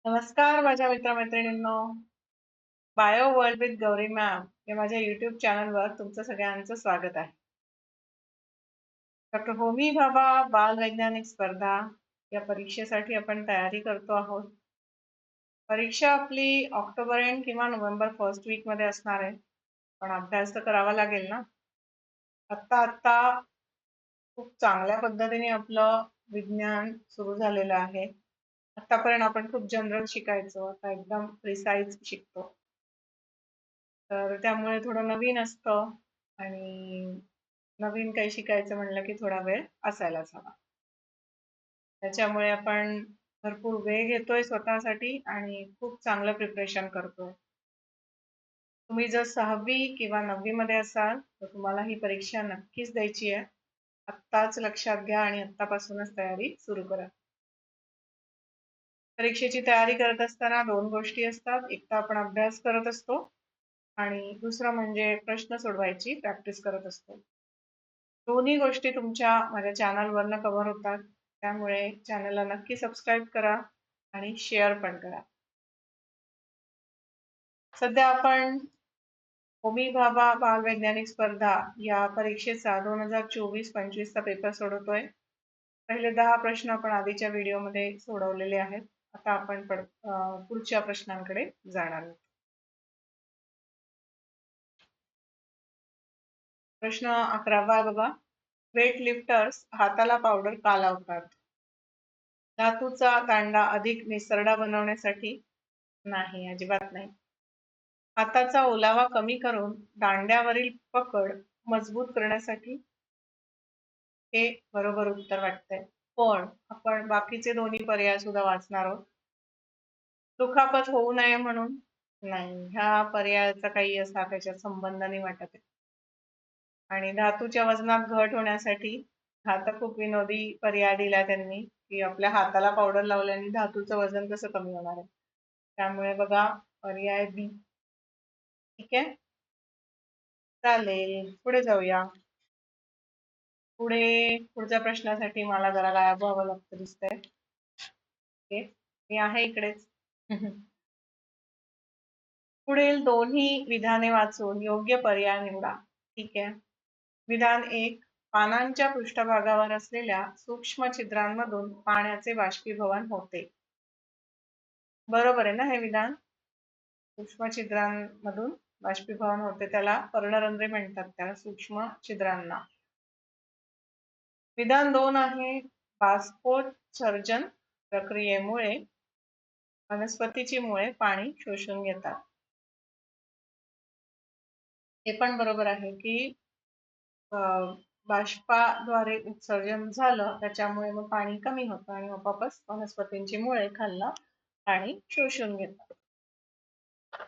नमस्कार माझ्या मित्रमैत्रिणींनो. Bio world with Gauri ma'am या माझ्या युट्यूब चॅनलवर तुमचं सगळ्यांचं स्वागत आहे. डॉक्टर होमी भाभा बाल वैज्ञानिक स्पर्धा या परीक्षेसाठी आपण तयारी करतो आहोत. परीक्षा आपली ऑक्टोबर एंड किंवा नोव्हेंबर फर्स्ट वीक मध्ये असणार आहे, पण अभ्यास तर करावा लागेल ना. आत्ता खूप चांगल्या पद्धतीने आपलं विज्ञान सुरू झालेलं आहे. आतापर्यंत आपण खूप जनरल शिकायचो, आता एकदम प्रिसाइज शिकतो. तर त्यामुळे थोडं नवीन असतं आणि नवीन काही शिकायचं म्हणलं की थोडा वेळ असायलाच हवा. त्याच्यामुळे आपण भरपूर वेळ घेतोय स्वतःसाठी आणि खूप चांगलं प्रिपरेशन करतोय. तुम्ही जर 6वी किंवा 9वी मध्ये असाल तर तुम्हाला ही परीक्षा नक्कीच द्यायची आहे. आत्ताच लक्षात घ्या आणि आत्तापासूनच तयारी सुरू करा. परीक्षेची तयारी करत असताना 2 गोष्टी असतात. एक तर आपण अभ्यास करत असतो आणि दुसरं म्हणजे प्रश्न सोडवायची प्रॅक्टिस करत असतो. दोन्ही गोष्टी तुमच्या माझ्या चॅनलवरनं कव्हर होतात. त्यामुळे चॅनलला नक्की सबस्क्राईब करा आणि शेअर पण करा. सध्या आपण होमी भाभा बाल वैज्ञानिक स्पर्धा या परीक्षेचा 2024-25 चा पेपर सोडवतोय. पहिले 10 प्रश्न आपण आधीच्या व्हिडिओमध्ये सोडवलेले आहेत. आता आपण पुढच्या प्रश्नांकडे जाणार आहोत. प्रश्न 11वा बघा. वेट लिफ्टर्स हाताला पावडर का लावतात? धातूचा दांडा अधिक निसरडा बनवण्यासाठी? नाही, अजिबात नाही. हाताचा ओलावा कमी करून दांड्यावरील पकड मजबूत करण्यासाठी? हे बरोबर उत्तर वाटतंय. पण आपण बाकीचे दोन्ही पर्याय सुद्धा वाचणार आहोत. दुखापत होऊ नये म्हणून? नाही, ह्या पर्यायाचा काही असा त्याच्यात संबंध नाही वाटत आहे. आणि धातूच्या वजनात घट होण्यासाठी? हा तर खूप विनोदी पर्याय दिला त्यांनी की आपल्या हाताला पावडर लावल्याने धातूचं वजन कसं कमी होणार आहे. त्यामुळे बघा पर्याय बी. ठीक आहे, चालेल, पुढे जाऊया. पुढच्या प्रश्नासाठी मला जरा गायब व्हावं लागतं दिसतंय. ओके, मी आहे इकडेच. पुढील दोन्ही विधाने वाचून योग्य पर्याय निवडा. ठीक आहे. विधान 1. पानांच्या पृष्ठभागावर असलेल्या सूक्ष्म छिद्रांमधून पाण्याचे बाष्पीभवन होते. बरोबर आहे ना हे विधान? सूक्ष्म छिद्रांमधून बाष्पीभवन होते, त्याला पर्णरंध्रे म्हणतात, त्या सूक्ष्म छिद्रांना. विधान 2 आहे. बाष्पोत्सर्जन प्रक्रियेमुळे वनस्पतीची मुळे पाणी शोषून घेतात. हे पण बरोबर आहे की बाष्पाद्वारे उत्सर्जन झालं त्याच्यामुळे मग पाणी कमी होतं आणि आपोआपच वनस्पतींची मुळे खाल्लं पाणी शोषून घेतात.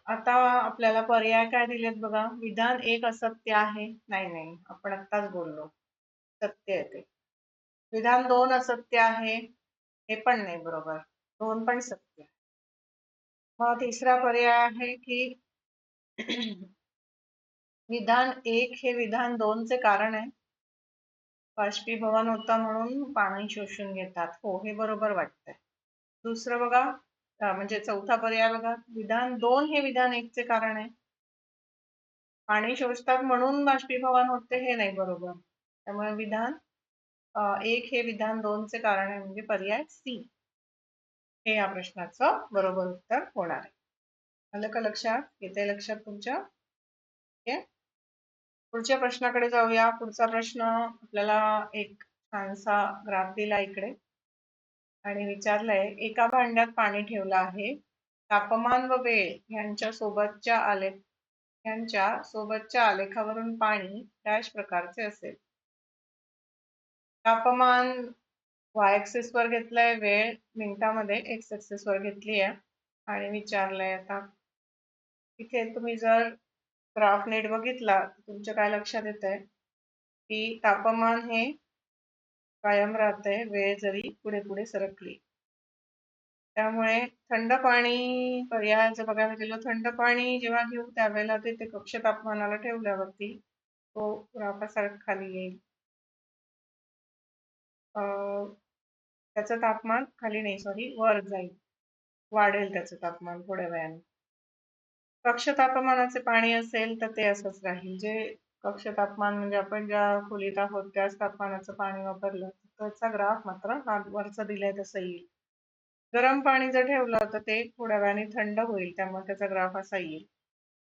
आता आपल्याला पर्याय काय दिलेत बघा. विधान 1 असत्य आहे. नाही, आपण आत्ताच बोललो सत्य आहे ते. विधान 2 असत्य आहे. हे पण नाही बरोबर. 2 पण सत्य. मग तिसरा पर्याय आहे की विधान 1 हे विधान 2 चे कारण आहे. बाष्पीभवन होतं म्हणून पाणी शोषून घेतात. हो, हे बरोबर वाटतंय. दुसरं बघा, म्हणजे चौथा पर्याय बघा. विधान 2 हे विधान 1 चे कारण आहे. पाणी शोषतात म्हणून बाष्पीभवन होते, हे नाही बरोबर. त्यामुळे विधान 1 हे विधान 2 चे कारण आहे, म्हणजे पर्याय सी हे या प्रश्नाचं बरोबर उत्तर होणार आहे. आलं का लक्षात? येते लक्षात तुमच्या? ओके, पुढच्या प्रश्नाकडे जाऊया. पुढचा प्रश्न आपल्याला एक छानसा ग्राफ दिला इकडे आणि विचारलंय, एका भांड्यात पाणी ठेवलं आहे. तापमान व वेळ यांच्या सोबतच्या आलेखावरून पाणी डॅश प्रकारचे असेल. तापमान y एक्सिस वर घेतलंय, वेळ मिनिटामध्ये x एक्सिस वर घेतली आहे आणि विचारलंय आता इथे तुम्ही जर ग्राफ नीट बघितला तुमच्या काय लक्षात येत आहे की तापमान हे कायम राहतंय, वेळ जरी पुढे पुढे सरकली. त्यामुळे थंड पाणी पर्यायाचं बघायला गेलो, थंड पाणी जेव्हा घेऊ त्यावेळेला ते कक्ष तापमानाला ठेवल्यावरती तो ग्राफासारखं खाली येईल. त्याचं तापमान खाली नाही, सॉरी, वर जाईल. वाढेल त्याचं तापमान थोड्या वेळाने. कक्ष तापमानाचे पाणी असेल तर ते असंच राहील. जे कक्ष तापमान म्हणजे आपण ज्या खोलीत आहोत त्याच तापमानाचं पाणी वापरलं तर त्याचा ग्राफ मात्र हा वरचा दिलाय तसं येईल. गरम पाणी जर ठेवलं तर ते थोड्या वेळाने थंड होईल, त्यामुळे त्याचा ग्राफ असा येईल.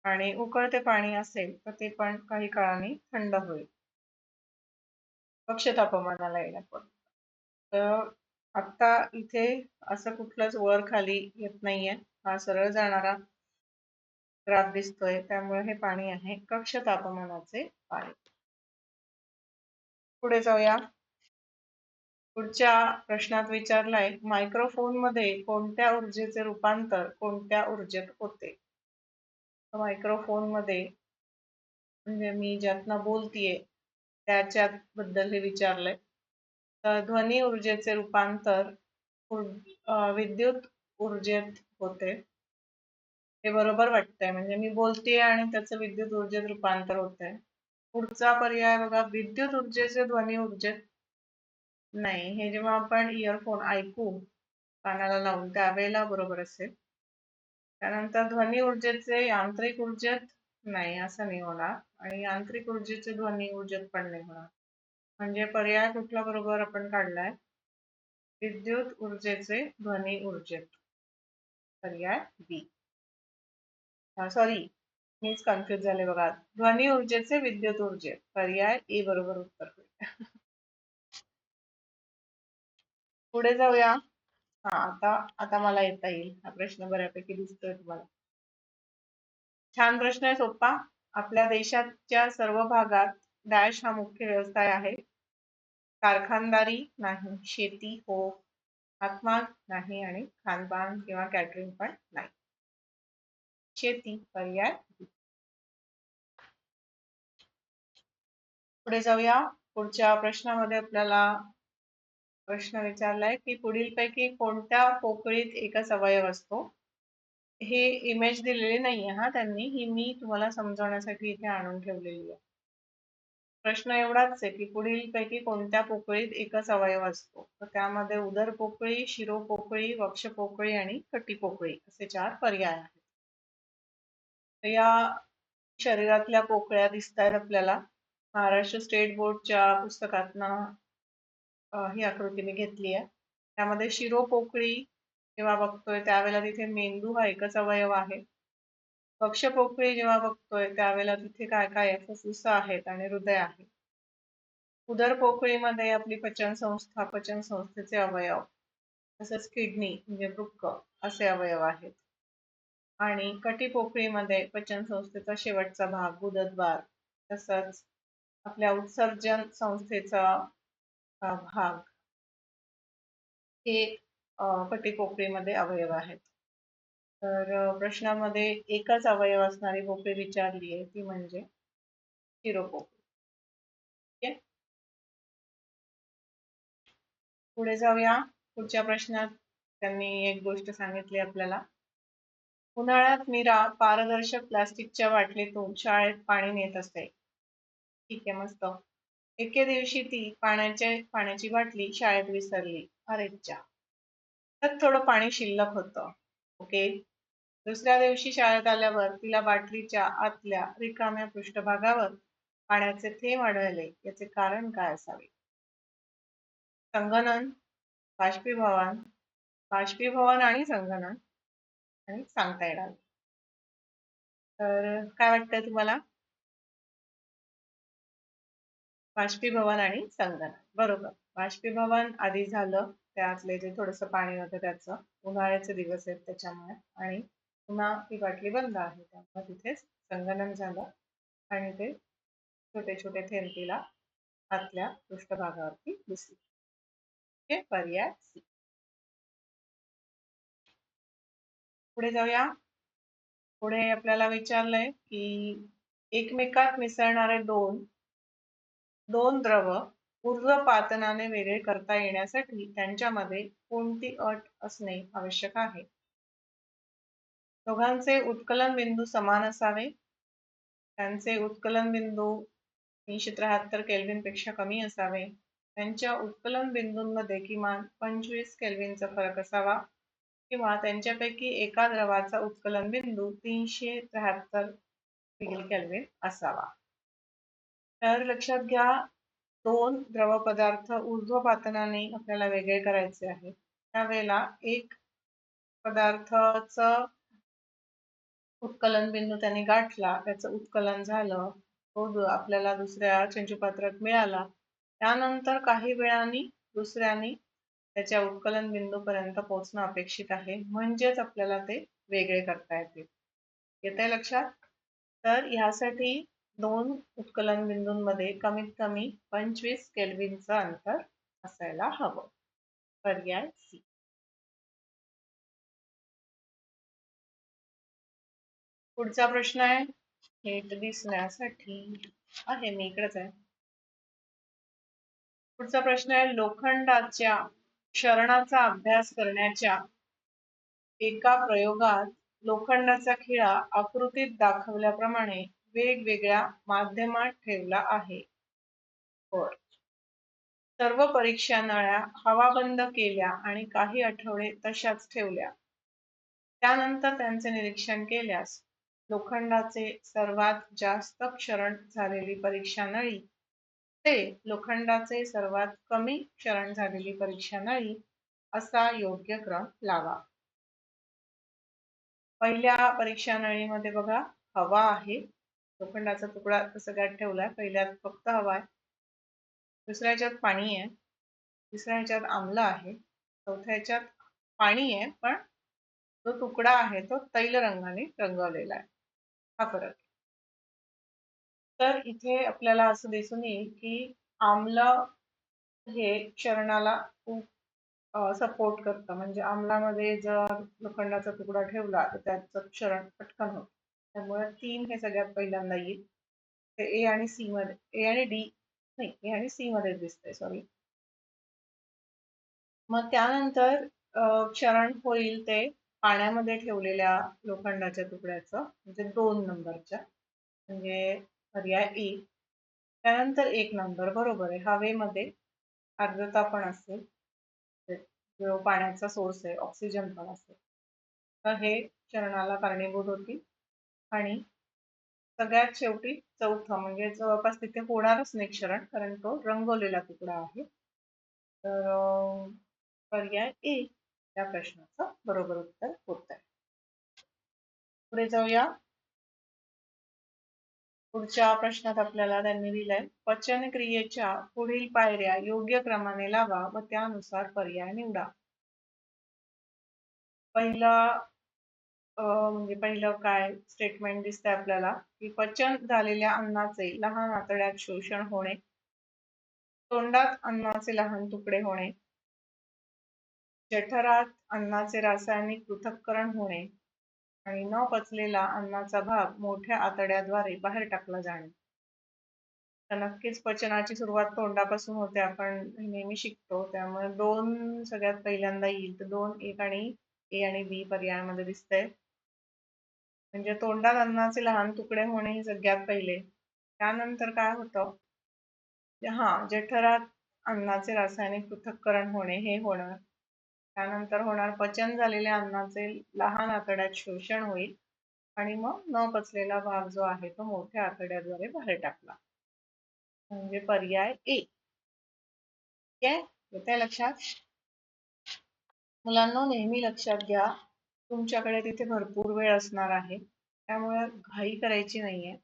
आणि उकळते पाणी असेल तर ते पण काही काळाने थंड होईल कक्ष तापमानाला येण्यापर्यंत. तर आता इथे असं कुठलंच वर खाली येत नाहीये, हा सरळ जाणारा ग्राफ दिसतोय, त्यामुळे हे पाणी आहे कक्ष तापमानाचे पाणी. पुढे जाऊया. पुढच्या प्रश्नात विचारलाय मायक्रोफोन मध्ये कोणत्या ऊर्जेचे रूपांतर कोणत्या ऊर्जेत होते. मायक्रोफोन मध्ये म्हणजे मी ज्यातनं बोलतीये त्याच्यात बद्दल हे विचारलंय. तर ध्वनी ऊर्जेचे रूपांतर विद्युत ऊर्जेत होते. हे बरोबर वाटतंय, म्हणजे मी बोलतेय आणि त्याचं विद्युत ऊर्जेत रूपांतर होतंय. पुढचा पर्याय बघा, विद्युत ऊर्जेचे ध्वनी ऊर्जेत नाही. हे जेव्हा आपण इयरफोन ऐकू कानाला लावून त्यावेळेला बरोबर असेल. त्यानंतर ध्वनी ऊर्जेचे यांत्रिक ऊर्जेत नाही, असं नाही होणार. आणि यांत्रिक ऊर्जेचे ध्वनी ऊर्जेत पण नाही होणार. म्हणजे पर्याय कुठला बरोबर आपण काढलाय, विद्युत ऊर्जेचे ध्वनी ऊर्जेत, पर्याय बी. सॉरी, मीच कन्फ्युज झाले बघा. ध्वनी ऊर्जेचे विद्युत ऊर्जेत, पर्याय ए बरोबर उत्तर होईल. पुढे जाऊया. आता आता मला येता येईल. हा प्रश्न बऱ्यापैकी दिसतोय तुम्हाला. छान प्रश्न आहे, सोपा. आपल्या देशाच्या सर्व भागात डॅश हा मुख्य व्यवसाय आहे. कारखानदारी नाही, शेती हो, हातमाग नाही आणि खानपान किंवा कॅटरिंग पण नाही. शेती, पर्याय. पुढे जाऊया. पुढच्या प्रश्नामध्ये आपल्याला प्रश्न विचारलाय की पुढीलपैकी कोणत्या पोकळीत एकच अवयव असतो. हे इमेज दिलेली नाहीये हा त्यांनी, ही मी तुम्हाला समजवण्यासाठी इथे आणून ठेवलेली आहे. प्रश्न एवढाच आहे की पुढीलपैकी कोणत्या पोकळीत एकच अवयव असतो. तर त्यामध्ये उदर पोकळी, शिरो पोकळी, वक्ष पोकळी आणि कटी पोकळी असे 4 पर्याय आहेत. तर या शरीरातल्या पोकळ्या दिसतायत आपल्याला. महाराष्ट्र स्टेट बोर्डच्या पुस्तकातनं ही आकृती मी घेतली आहे. त्यामध्ये शिरो पोकळी जेव्हा बघतोय त्यावेळेला तिथे मेंदू हा एकच अवयव आहे. पक्ष पोकळी जेव्हा बघतोय त्यावेळेला तिथे काय काय आहे, फुफ्फुस आहेत आणि हृदय आहे. उदर पोकळीमध्ये आपली पचन संस्था, पचन संस्थेचे अवयव, तसंच किडनी म्हणजे वृक्क असे अवयव आहेत. आणि कटी पोकळीमध्ये पचन संस्थेचा शेवटचा भाग गुदद्वार, तसंच आपल्या उत्सर्जन संस्थेचा भाग हे कटी पोकळीमध्ये अवयव आहेत. तर प्रश्नामध्ये एकच अवयव असणारी पोकळी विचारली आहे, ती म्हणजे शिरोपोकळी. ठीक आहे. पुढे जाऊया. पुढच्या प्रश्नात त्यांनी एक गोष्ट सांगितली आपल्याला. उन्हाळ्यात मीरा पारदर्शक प्लास्टिकच्या बाटलीतून शाळेत पाणी नेत असते. ठीक आहे, मस्त. एके दिवशी ती पाण्याची बाटली शाळेत विसरली. अरेच्चा. त्यात थोडं पाणी शिल्लक होतं. ओके. दुसऱ्या दिवशी शाळेत आल्यावर तिला बाटलीच्या आतल्या रिकाम्या पृष्ठभागावर पाण्याचे थेंब आढळले. याचे कारण काय असावे. संगणन, बाष्पीभवन, बाष्पीभवन आणि संगणन आणि सांगता येणार. तर काय वाटतंय तुम्हाला. बाष्पीभवन आणि संगणन, बरोबर. बाष्पीभवन आधी झालं, त्यातले जे थोडस पाणी होतं त्याचं, उन्हाळ्याचे दिवस आहेत त्याच्यामुळे, आणि पुन्हा ती बाटली बंद आहे त्यामुळे तिथे संगणन झालं आणि ते छोटे छोटे थेंब तिला आतल्या पृष्ठभागावरती दिसले. हे पर्याय सी. पुढे जाऊया. पुढे आपल्याला विचारलंय की एकमेकात मिसळणारे दोन द्रव ऊर्ध्वपातनाने वेगळे करता येण्यासाठी त्यांच्यामध्ये कोणती अट असणे आवश्यक आहे. दोघांचे उत्कलन बिंदू समान असावे. त्यांचे उत्कलन बिंदू 373 केल्विन पेक्षा कमी असावे. त्यांच्या उत्कलन बिंदूंमध्ये किमान 25 केल्विनचा फरक असावा. किंवा त्यांच्यापैकी एका द्रवाचा उत्कलन बिंदू 373 डिग्री केल्विन असावा. तर लक्षात घ्या, दोन द्रव पदार्थ ऊर्ध्वपातनाने आपल्याला वेगळे करायचे आहे. त्यावेळेला एक पदार्थाचं उत्कलन बिंदू त्यांनी गाठला, त्याचं उत्कलन झालं, तो आपल्याला दुसऱ्या चंचुपात्रात मिळाला. त्यानंतर काही वेळाने दुसऱ्याने त्याच्या उत्कलन बिंदूपर्यंत पोहोचणं अपेक्षित आहे, म्हणजेच आपल्याला ते वेगळे करता येतील. येतंय लक्षात? तर ह्यासाठी दोन उत्कलन बिंदूंमध्ये कमीत कमी 25 केल्विनचं अंतर असायला हवं. पर्याय सी. पुढचा प्रश्न आहे, नीट दिसण्यासाठी आहे, मी इकडेच आहे. पुढचा प्रश्न आहे, लोखंडाच्या क्षरणाचा अभ्यास करण्याच्या एका प्रयोगात लोखंडाचा खिळा आकृतीत दाखवल्याप्रमाणे वेगवेगळ्या माध्यमात ठेवला आहे. होय. सर्व परीक्षा नळ्या हवाबंद केल्या आणि काही आठवडे तशाच ठेवल्या. त्यानंतर त्यांचे निरीक्षण केल्यास लोखंडाचे सर्वात जास्त क्षरण झालेली परीक्षा नळी ते लोखंडाचे सर्वात कमी क्षरण झालेली परीक्षा नळी असा योग्य क्रम लावा. पहिल्या परीक्षा नळीमध्ये बघा, हवा आहे, लोखंडाचा तुकडा सगळ्यात ठेवलाय. पहिल्यात फक्त हवा आहे. दुसऱ्या ह्याच्यात पाणी आहे. तिसऱ्या ह्याच्यात आम्ल आहे. चौथ्या ह्याच्यात पाणी आहे, पण जो तुकडा आहे तो तैल रंगाने रंगवलेला आहे. हा फरक. तर इथे आपल्याला असं दिसून येईल की आम्ल हे क्षरणाला खूप सपोर्ट करतं. म्हणजे आम्लामध्ये जर लोखंडाचा तुकडा ठेवला तर त्याचं क्षरण पटकन होतं. त्यामुळे 3 हे सगळ्यात पहिल्यांदा येईल. ते ए आणि सी मध्ये, ए आणि डी नाही, ए आणि सी मध्ये दिसतंय, सॉरी. मग त्यानंतर क्षरण होईल ते पाण्यामध्ये ठेवलेल्या लोखंडाच्या तुकड्याचं, म्हणजे 2 नंबरच्या, म्हणजे पर्याय ए. त्यानंतर 1 नंबर बरोबर आहे. हवेमध्ये आर्द्रता पण असेल, जो पाण्याचा सोर्स आहे, ऑक्सिजन पण असेल, तर हे क्षरणाला कारणीभूत होती. आणि सगळ्यात शेवटी चौथं, म्हणजे जवळपास तिथे होणारच नाही क्षरण, कारण तो रंगवलेला तुकडा आहे. तर पर्याय ए या प्रश्नाचं बरोबर उत्तर होत आहे. पुढे जाऊया. पुढच्या प्रश्नात आपल्याला त्यांनी दिलंय, पचन क्रियेच्या पुढील पायऱ्या योग्य क्रमाने लावा व त्यानुसार पर्याय निवडा. म्हणजे पहिलं काय स्टेटमेंट दिसतंय आपल्याला, की पचन झालेल्या अन्नाचे लहान आतड्यात शोषण होणे, तोंडात अन्नाचे लहान तुकडे होणे, जठरात अन्नाचे रासायनिक पृथक्करण होणे आणि न पचलेला अन्नाचा भाग मोठ्या आतड्याद्वारे बाहेर टाकला जाणे. तर नक्कीच पचनाची सुरुवात तोंडापासून होते, आपण नेहमी शिकतो. त्यामुळे 2 सगळ्यात पहिल्यांदा येईल. तर 2, 1 आणि ए आणि बी पर्यायामध्ये दिसतंय. म्हणजे तोंडात अन्नाचे लहान तुकडे होणे हे सगळ्यात पहिले. त्यानंतर काय होतं, जठरात अन्नाचे रासायनिक पृथक्करण होणे हे होणार. त्यानंतर होणार पचन झालेल्या अन्नाचे लहान आतड्यात शोषण होईल आणि मग न पचलेला भाग जो आहे तो मोठ्या आतड्याद्वारे बाहेर टाकला, म्हणजे पर्याय ए. ठीक आहे, येतंय लक्षात? मुलांनो, नेहमी लक्षात घ्या, तुमच्याकडे तिथे भरपूर वेळ असणार आहे, त्यामुळे घाई करायची नाहीये.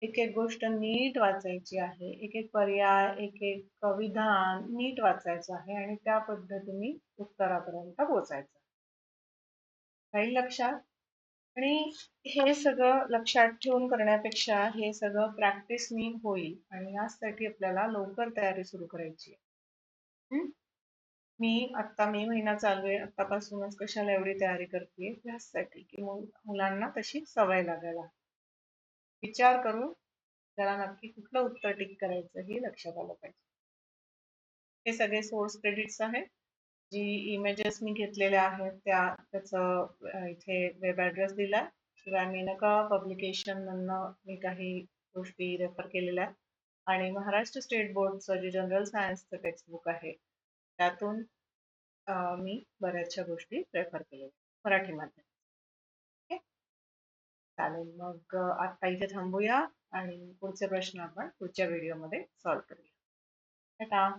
एक एक गोष्ट नीट वाचायची आहे, एक एक पर्याय, एक एक विधान नीट वाचायचं आहे आणि त्या पद्धतीने उत्तरापर्यंत पोहोचायचं. काही लक्षात? आणि हे सगळं लक्षात ठेवून करण्यापेक्षा हे सगळं प्रॅक्टिसनी होईल, आणि यासाठी आपल्याला लवकर तयारी सुरू करायची आहे. मी आत्ता मे महिना चालू आहे, आत्तापासूनच कशाला एवढी तयारी करते, यासाठी की मुलांना तशी सवय लागायला. विचार करून त्याला नक्की कुठलं उत्तर टिक करायचं हे लक्षात आलं पाहिजे. हे सगळे सोर्स क्रेडिट्स आहेत. जी इमेजेस मी घेतलेल्या आहेत त्याचं इथे वेब ॲड्रेस दिला आहे. शिवाय मेनका पब्लिकेशन मधनं मी काही गोष्टी रेफर केलेल्या आहेत, आणि महाराष्ट्र स्टेट बोर्डचं जे जनरल सायन्सचं टेक्स्टबुक आहे त्यातून मी बऱ्याचशा गोष्टी रेफर केलेल्या. मराठी माध्यम. ओके, चालेल. मग आता इथे थांबूया आणि पुढचे प्रश्न आपण पुढच्या व्हिडिओमध्ये सॉल्व्ह करूया. टाटा.